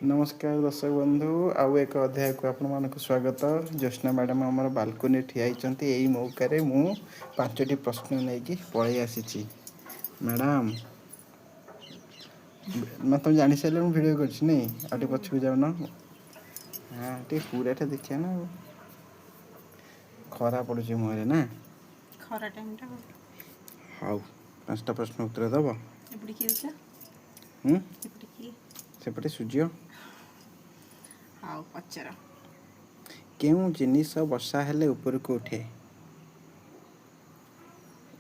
नमस्कार दर्शक बंधु आउ एक अध्याय को आपण मानक स्वागत। ज्योत्ना मैडम आमर बालकोनी ठिया यही मौके मु 5टी प्रश्न नहीं पलि आसी। मैडम तुम जानी सारे मुझे भिड कर पछक जाऊन। हाँ टे पूरा देखिए ना खरा पड़ुची मुहरे ना खरा टाइम टा हाउ 5टा प्रश्न उत्तर दब। एपटे किए छ एपटे किए सेपटे सूर्य हाउ पचार केउ जिनिस वर्षा हेले ऊपर को उठे।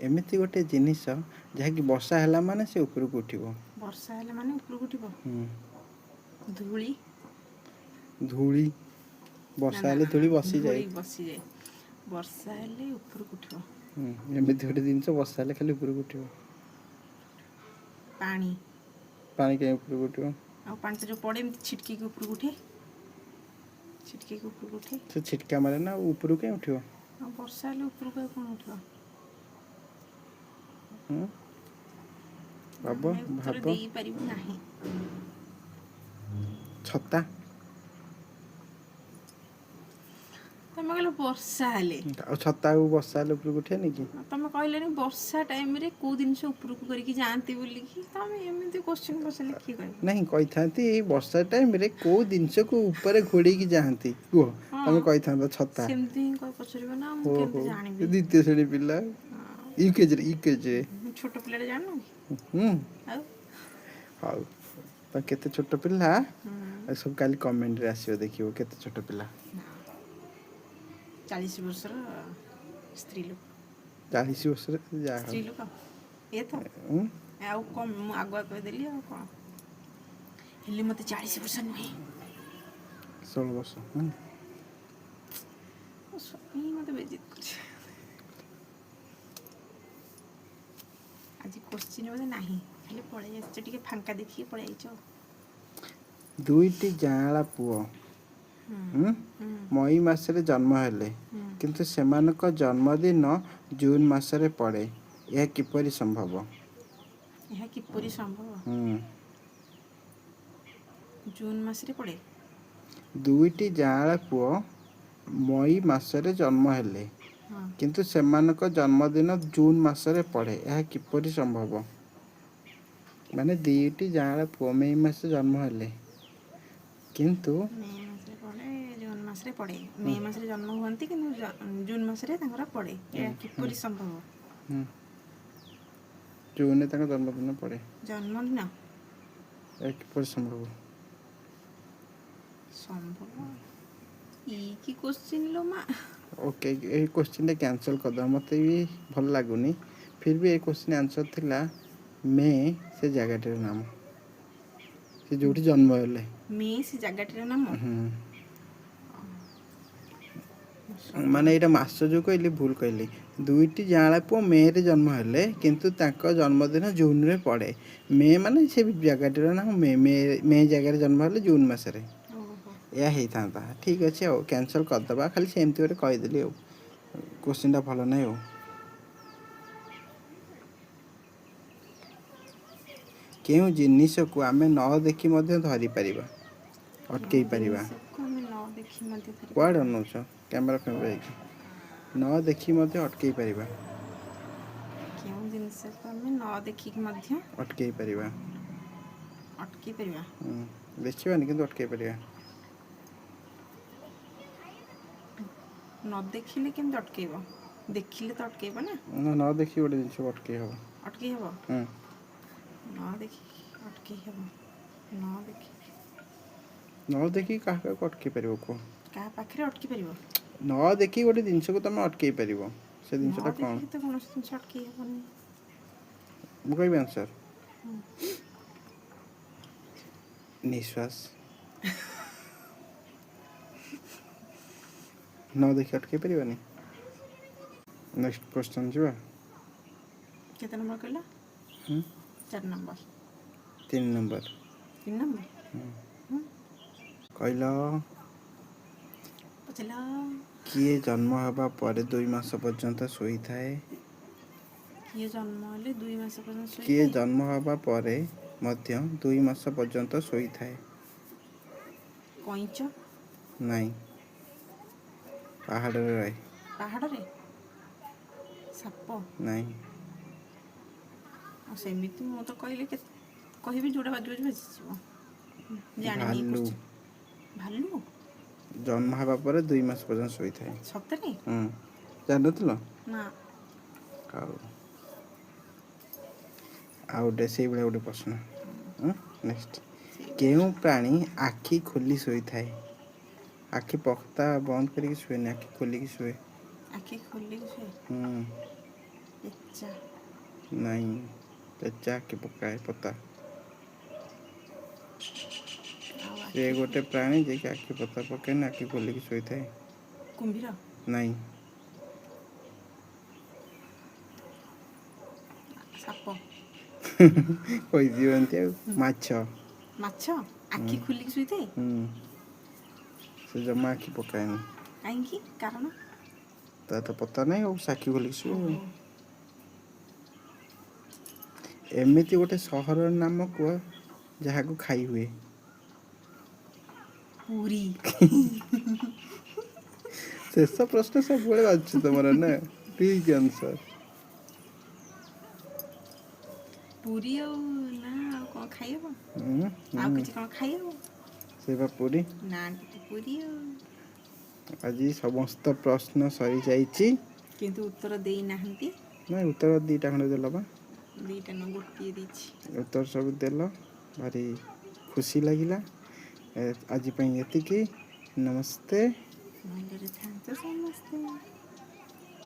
एमती गोटे जिनिस जहाँकि वर्षा है माने से ऊपर को उठिबो। वर्षा हेले माने ऊपर को उठिबो। धूली धूली ना वर्षा ना हेले ना धूली बसी जाए। धूली बसी जाए वर्षा हेले ऊपर को उठिबो। एमती गोटे जिनिस वर्षा हेले खाली ऊपर को उठिबो। पानी पानी के ऊपर को उठिबो। आ पानी तो जो पड़े एमती छिटकी के ऊपर को उठे। छिटकी के ऊपर को उठे से छिटका मारे ना ऊपर के उठिबो। आ वर्षा हेले ऊपर को कोन उठिबो। भाब मैं उत्तर भाब दे परिबु नाही। छत्ता तमे कहले वर्षा हेले आ छत्ता को वर्षा हेले ऊपर को उठेनी कि। तमे कहले वर्षा टाइम रे को जिनस ऊपर को करके जानती बोली कि तमे एमती क्वेश्चन पछले की कहबो। नहीं कही था वर्षा टाइम रे को जिनस को ऊपर घोड़ी की जाती कह तुम कही था छत्ता। सेमती ही कोई पछरिबो ना मु हो केमती हो जानिबी। द्वितीय श्रेणी पिला यूकेजी छोट पिलाटे जाननु आ हाउ तो केते छोट पिला सब काली कमेंट रे आसीबो देखिबो केते छोट पिला 40 वर्षर स्त्री लोक 40 वर्ष जा स्त्री लोक ये तो आउ कम मु आगुआ कह देली आ कोन हेले मते 40 वर्ष नुहे 16 वर्ष स्वामी मते बेजित करछ। आज क्वेश्चन बोले नाही खाली पळै आछे टिके फांका देखि पळै आइछो। दुईटी जांला पुओ मई मासरे जन्म हेले किंतु सेमानक जन्मदिन जून मासरे पड़े यह किपरि संभव। यह किपरि संभव जून मास रे पड़े। दुईटी जांला पुओ मई मासरे जन्म हेले किंतु सेमानक जन्मदिन जून मासरे पड़े यह किपरि संभव। माने दुईटी जांला पुओ मई मास जन्म हेले किंतु मे मास रे पड़े जून मास रे पड़े मे मास रे जन्म हुअंती किंतु जून मास रे तांकर पड़े यह किपरि संभव। जून में तांका जन्मदिन पड़े जन्मदिन यह किपरि संभव। संभव ई की क्वेश्चन लो मा ओके ये क्वेश्चन टा कैंसिल कर दो मते भी भल लागुनी फिर भी ये क्वेश्चन आंसर थिला मे से जगहटर नाम से जोठी जन्म हेले मे से जगहटर नाम माने एटा मास जो कहली भूल कहली दुईटी जांला पुओ मे रे जन्म हेले किंतु तांका जन्मदिन जून रे पड़े मे माने से जगहटर नाम मे मे जगह जन्म हेले जून मास रे या ही था ठीक अच्छे आ कैंसल करदे खाली सेमती गोटे कहीदेली क्वेश्चन टा भल ना हो। केउ जिनिस को आमे न देखि मध्य धरि परिबा अटकई परिबा क्वाड अनौछ कैमरा फेमरा न देखि मध्य अटकई परिबा केउ जिनिस को आमे न देखि मध्य अटकई परिबा देखिबानी किंतु अटकई परिबा न देखिले केमते अटकेबो देखिले तो अटकेबो ना न देखि गोटे जिनिस अटकई हो अटकेई हबो न देखि अटकेई हबो न देखि काहा को अटकई परिबो को कहा पाखरे अटकी परिबो न देखि गोटे जिनिस को तमे अटकई परिबो से जिनिसटा न कोन देखि तो कोन जिनिस अटकेई हबोनी मु कहबी आंसर निश्वास न देखि अटकई परिबानी। नेक्स्ट क्वेश्चन जीवा केते नंबर कहला 4 नंबर 3 नंबर 3 नंबर कहला पचला किए जन्म हवा पर 2 मास पर्यंत सोई थाए किए जन्म हले 2 मास पर्यंत सोई किए थाए जन्म हवा पर मध्य 2 मास पर्यंत सोई थाए କଇଁଚ ନାଇଁ। ପାହାଡ଼ରେ ରହେ। ପାହାଡ଼ରେ ସାପ ନାଇଁ। ଆଉ ସେମିତି ମୁଁ ତ କହିଲି କେତେ କହିବି ଯୋଉଟା ବାଜୁ ବାଜୁ ବାଜିଯିବ। ଜାଣିନି ଏ ଭାଲୁ। କୋଶ୍ଚିନ୍। ଭାଲୁ ଜନ୍ମ ହେବା ପରେ 2 ମାସ ପର୍ଯ୍ୟନ୍ତ ଶୋଇଥାଏ। ସତରେ ଜାଣିନଥିଲ? ନା। ଆଉ ଗୋଟେ ସେଇଭଳିଆ ଗୋଟେ ପ୍ରଶ୍ନ। ନେକ୍ସଟ। ସେଇଟା କେଉଁ ପ୍ରାଣୀ ଆଖି ଖୋଲି ଶୋଇଥାଏ? ଆଖି ପତା ବନ୍ଦ କରିକି ଶୁଏନି, ଆଖି ଖୋଲିକି ଶୁଏ। ଆଖି ଖୋଲିକି ଶୁଏ। ହୁଁ। ପେଚା। ନାଇଁ, ପେଚା ଆଖି ପକାଏ ପତା। ଆଉ ସେ ଆଖି ଗୋଟେ ପ୍ରାଣୀ ଯିଏକି ଆଖି ପତା ପକାଏନି, ଆଖି ଖୋଲିକି ଶୋଇଥାଏ। କୁମ୍ଭୀର। ନାଇଁ। ସାପ। କହିଦିଅନ୍ତି ଆଉ। ମାଛ। ମାଛ ହୁଁ ଆଖି ଖୋଲିକି ଶୋଇଥାଏ। ହୁଁ। ସେ ଜମା ଆଖି ପକାଏନି। କାହିଁକି କାରଣ? ତାର ତ ପତା ନାହିଁ ଆଉ, ସେ ଆଖି ଖୋଲିକି ଶୁଏ ଆଉ। ଓହୋ। ଏମିତି ଗୋଟେ ସହରର ନାମ କୁହ ଯାହାକୁ ଖାଇ ହୁଏ। ପୁରୀ। ଶେଷ ପ୍ରଶ୍ନ ସବୁବେଳେ ବାଜୁଛି ତମର ନା? ଠିକ୍ ଆନ୍ସର। ପୁରୀ ଆଉ ନା ଆଉ କଣ ଖାଇହବ? ହୁଁ ଆଉ ହୁଁ କିଛି କଣ ଖାଇହବ? ସେ ବା ପୁରୀ। ନାଁଟି ତ ପୁରୀ ଆଉ। ଆଜି ସମସ୍ତ ପ୍ରଶ୍ନ ସରିଯାଇଛି। କିନ୍ତୁ ଉତ୍ତର ଦେଇନାହାନ୍ତି। ନାଇଁ, ଉତ୍ତର 2ଟା ଖଣ୍ଡେ ଦେଲ ବା। 2ଟା ନୁହଁ, ଗୋଟିଏ ଦେଇଛି। ଉତ୍ତର ସବୁ ଦେଲ, ଭାରି ଖୁସି ଲାଗିଲା। ଆଜି ପାଇଁ ଏତିକି। ନମସ୍ତେ। ଭଲରେ ଥାଆନ୍ତୁ ସମସ୍ତେ।